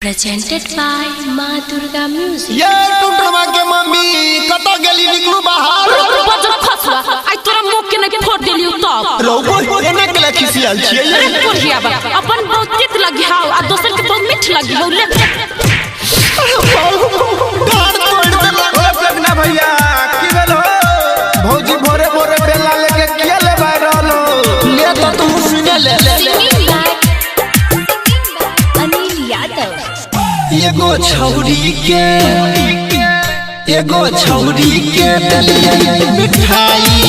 Presented by Ma Durga Music. ये टुटवा के mummy कत गेली निकलू बाहर बजर खसवा आई तोरा मुंह के न फोड़ देलियो तब रौबो एना के खिसियाल छियै अरे कोरिया बा अपन बहुत तीत लगी हाउ आ दोसर के बहुत मीठ लगी हाउ ले गाड़ तोड़ दे लगना भैया की भेल हो भौजी भोरे भोरे बेला लेके किया ले बाहर ले तो तू सुने ले Anil Yadav. एगो छौरी के दलिया मिठाई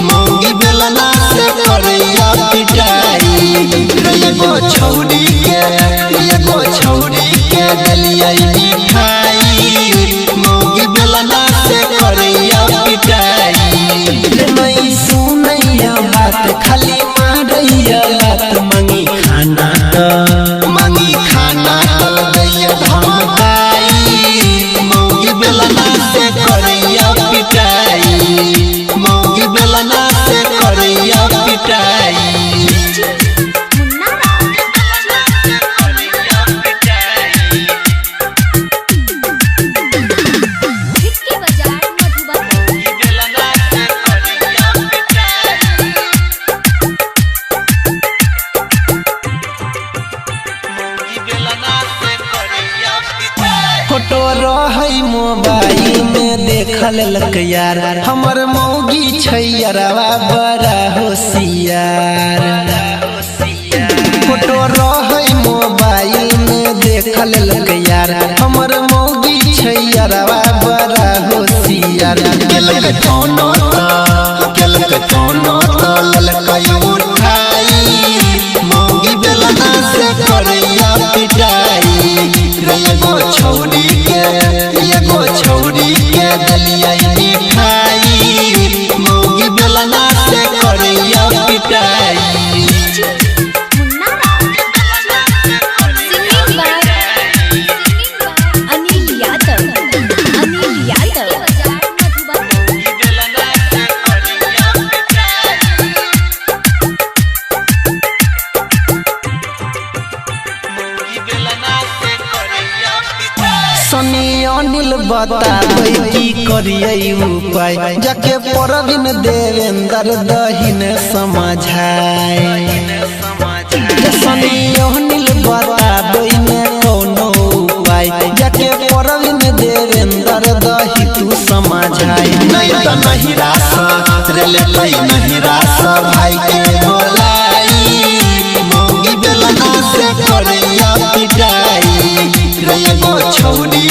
मौगी बेलना से करैया पिटाई एगो छौरी के दलिया मिठाई मौगी बेलना से करैया पिटाई नहीं सुनैया बात खाली मारैया बात मांगी खाना दैया धमकाई मौगी बेलना से करैया पिटाई मौगी बेलना से करैया पिटाई फोटो रही मोबाइल में देखल यार हमर मौगी छैयरवा बड़ा होशियार फोटो रही मोबाइल में देखल यार हमर मौगी छैयरवा बड़ा होशियार केलक कोनो तो ललकई उठाई मौगी बेलना से करैया पिटाई एगो छौरी के दलिया मिठाई मौगी बेलना से करैया पिटाई Anil Yadav. Anil Yadav. सनी अनिल बताबै की करियै उपाय जाके परवीन देवेंद्र दहिन समझाय सनी अनिल बताबै ने कोनो उपाय जाके परवीन देवेंद्र दहि तू समझाय नहीं तो नहीं रासा नहीं रासा भाई के बोलाई मौगी बेलना से करैया पिटाई एगो छौरी